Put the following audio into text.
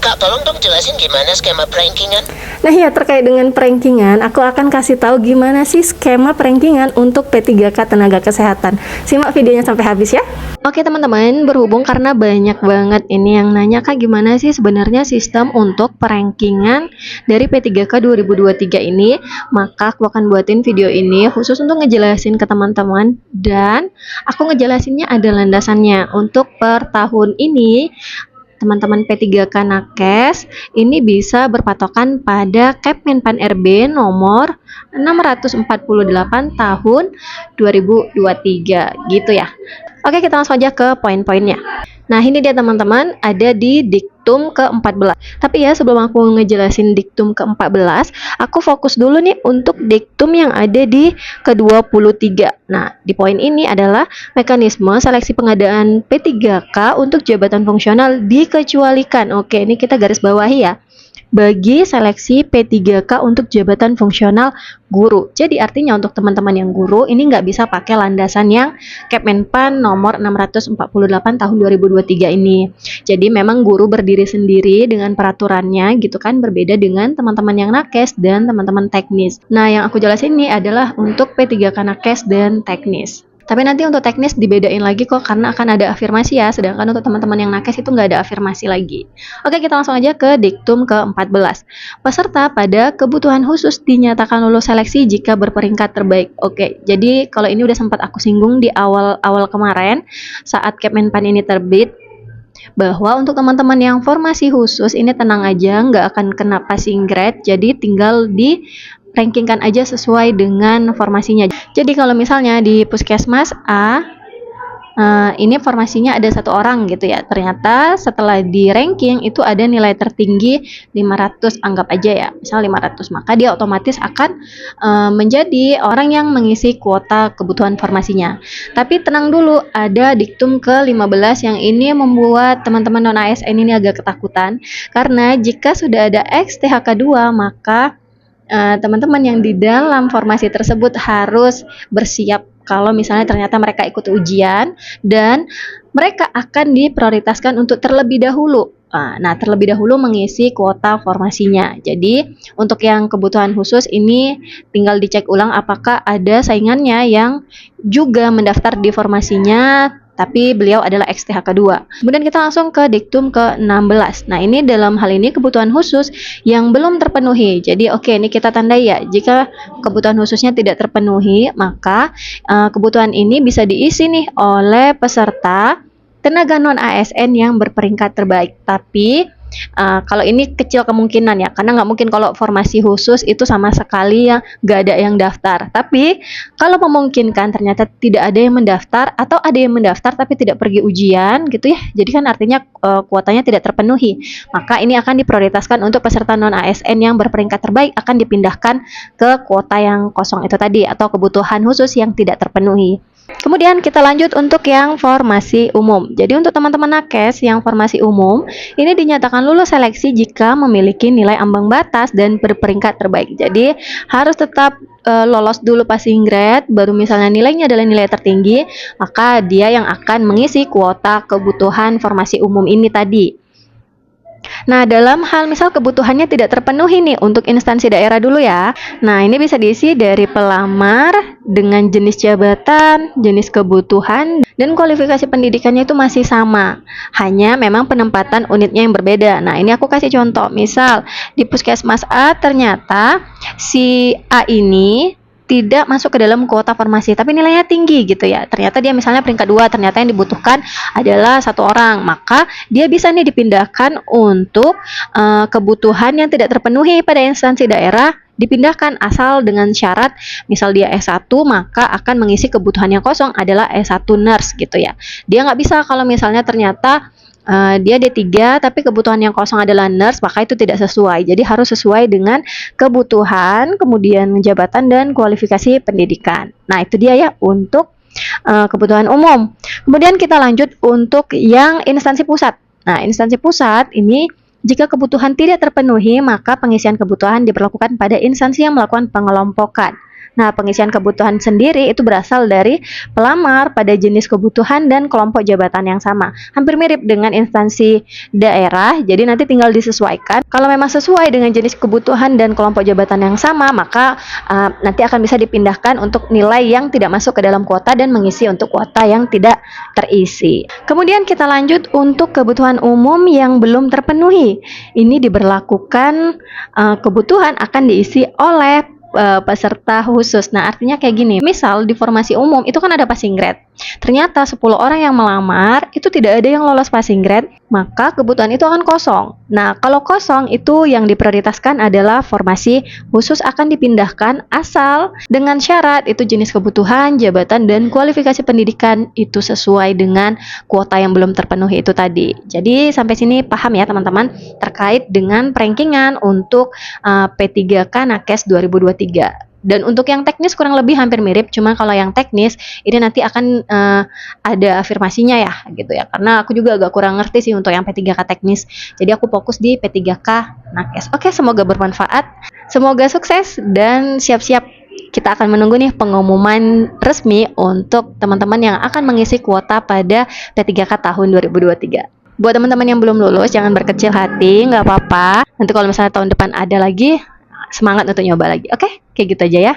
Kak, tolong dong jelasin gimana skema prankingan. Nah ya, terkait dengan prankingan, aku akan kasih tahu gimana sih skema prankingan untuk P3K Tenaga Kesehatan. Simak videonya sampai habis ya. Oke teman-teman, berhubung karena banyak banget ini yang nanya, Kak, gimana sih sebenarnya sistem untuk prankingan dari P3K 2023 ini, maka aku akan buatin video ini khusus untuk ngejelasin ke teman-teman, dan aku ngejelasinnya ada landasannya. Untuk per tahun ini, teman-teman P3K Nakes ini bisa berpatokan pada Kepmenpan RB nomor 648 tahun 2023 gitu ya. Oke, kita langsung aja ke poin-poinnya. Nah, ini dia teman-teman, ada di diktum ke-14. Tapi ya, sebelum aku ngejelasin diktum ke-14, aku fokus dulu nih untuk diktum yang ada di ke-23. Nah, di poin ini adalah mekanisme seleksi pengadaan P3K untuk jabatan fungsional dikecualikan. Oke, ini kita garis bawahi ya. Bagi seleksi P3K untuk jabatan fungsional guru. Jadi artinya untuk teman-teman yang guru ini nggak bisa pakai landasan yang Kepmenpan nomor 648 tahun 2023 ini. Jadi memang guru berdiri sendiri dengan peraturannya gitu kan, berbeda dengan teman-teman yang nakes dan teman-teman teknis. Nah, yang aku jelasin ini adalah untuk P3K nakes dan teknis. Tapi nanti untuk teknis dibedain lagi kok, karena akan ada afirmasi ya, sedangkan untuk teman-teman yang nakes itu nggak ada afirmasi lagi. Oke, kita langsung aja ke diktum ke-14. Peserta pada kebutuhan khusus dinyatakan lulus seleksi jika berperingkat terbaik. Oke, jadi kalau ini udah sempat aku singgung di awal-awal kemarin saat Kepmenpan ini terbit, bahwa untuk teman-teman yang formasi khusus ini tenang aja, nggak akan kena passing grade, jadi tinggal di rankingkan aja sesuai dengan formasinya. Jadi kalau misalnya di Puskesmas A, ini formasinya ada 1 orang gitu ya, ternyata setelah di ranking itu ada nilai tertinggi 500, anggap aja ya, misal 500, maka dia otomatis akan menjadi orang yang mengisi kuota kebutuhan formasinya. Tapi tenang dulu, ada diktum ke-15 yang ini membuat teman-teman non-ASN ini agak ketakutan, karena jika sudah ada XTHK 2, maka teman-teman yang di dalam formasi tersebut harus bersiap kalau misalnya ternyata mereka ikut ujian dan mereka akan diprioritaskan untuk terlebih dahulu. Nah, terlebih dahulu mengisi kuota formasinya. Jadi, untuk yang kebutuhan khusus ini tinggal dicek ulang apakah ada saingannya yang juga mendaftar di formasinya, tapi beliau adalah XTHK 2. Kemudian kita langsung ke diktum ke-16. Nah, ini dalam hal ini kebutuhan khusus yang belum terpenuhi. Jadi, oke, ini kita tandai ya. Jika kebutuhan khususnya tidak terpenuhi, maka kebutuhan ini bisa diisi nih oleh peserta tenaga non-ASN yang berperingkat terbaik. Tapi kalau ini kecil kemungkinan ya, karena nggak mungkin kalau formasi khusus itu sama sekali yang nggak ada yang daftar. Tapi kalau memungkinkan ternyata tidak ada yang mendaftar atau ada yang mendaftar tapi tidak pergi ujian gitu ya, jadi kan artinya kuotanya tidak terpenuhi, maka ini akan diprioritaskan untuk peserta non-ASN yang berperingkat terbaik, akan dipindahkan ke kuota yang kosong itu tadi atau kebutuhan khusus yang tidak terpenuhi. Kemudian kita lanjut untuk yang formasi umum. Jadi untuk teman-teman nakes yang formasi umum, ini dinyatakan lulus seleksi jika memiliki nilai ambang batas dan berperingkat terbaik. Jadi harus tetap lolos dulu passing grade, baru misalnya nilainya adalah nilai tertinggi, maka dia yang akan mengisi kuota kebutuhan formasi umum ini tadi. Nah, dalam hal misal kebutuhannya tidak terpenuhi nih untuk instansi daerah dulu ya. Nah, ini bisa diisi dari pelamar dengan jenis jabatan, jenis kebutuhan, dan kualifikasi pendidikannya itu masih sama. Hanya memang penempatan unitnya yang berbeda. Nah, ini aku kasih contoh. Misal di Puskesmas A ternyata si A ini tidak masuk ke dalam kuota formasi, tapi nilainya tinggi gitu ya. Ternyata dia misalnya peringkat 2, ternyata yang dibutuhkan adalah 1 orang, maka dia bisa nih dipindahkan untuk kebutuhan yang tidak terpenuhi pada instansi daerah, dipindahkan asal dengan syarat misal dia S1, maka akan mengisi kebutuhan yang kosong adalah S1 nurse gitu ya. Dia nggak bisa kalau misalnya ternyata dia D3 tapi kebutuhan yang kosong adalah nurse, maka itu tidak sesuai. Jadi harus sesuai dengan kebutuhan, kemudian jabatan dan kualifikasi pendidikan. Nah, itu dia ya untuk kebutuhan umum. Kemudian kita lanjut untuk yang instansi pusat. Nah, instansi pusat ini jika kebutuhan tidak terpenuhi, maka pengisian kebutuhan diperlakukan pada instansi yang melakukan pengelompokan. Nah, pengisian kebutuhan sendiri itu berasal dari pelamar pada jenis kebutuhan dan kelompok jabatan yang sama. Hampir mirip dengan instansi daerah, jadi nanti tinggal disesuaikan. Kalau memang sesuai dengan jenis kebutuhan dan kelompok jabatan yang sama, maka nanti akan bisa dipindahkan untuk nilai yang tidak masuk ke dalam kuota dan mengisi untuk kuota yang tidak terisi. Kemudian kita lanjut untuk kebutuhan umum yang belum terpenuhi. Ini diberlakukan kebutuhan akan diisi oleh peserta khusus. Nah, artinya kayak gini. Misal di formasi umum itu kan ada passing grade. Ternyata 10 orang yang melamar itu tidak ada yang lolos passing grade, maka kebutuhan itu akan kosong. Nah, kalau kosong itu yang diprioritaskan adalah formasi khusus akan dipindahkan asal dengan syarat itu jenis kebutuhan, jabatan, dan kualifikasi pendidikan itu sesuai dengan kuota yang belum terpenuhi itu tadi. Jadi sampai sini paham ya teman-teman terkait dengan perankingan untuk P3K Nakes 2023. Dan untuk yang teknis kurang lebih hampir mirip, cuma kalau yang teknis ini nanti akan ada afirmasinya ya gitu ya, karena aku juga agak kurang ngerti sih untuk yang P3K teknis, jadi aku fokus di P3K Nakes. Oke, semoga bermanfaat, semoga sukses, dan siap-siap kita akan menunggu nih pengumuman resmi untuk teman-teman yang akan mengisi kuota pada P3K tahun 2023. Buat teman-teman yang belum lulus, jangan berkecil hati, nggak apa-apa. Nanti kalau misalnya tahun depan ada lagi, semangat untuk nyoba lagi. Oke, kayak gitu aja ya.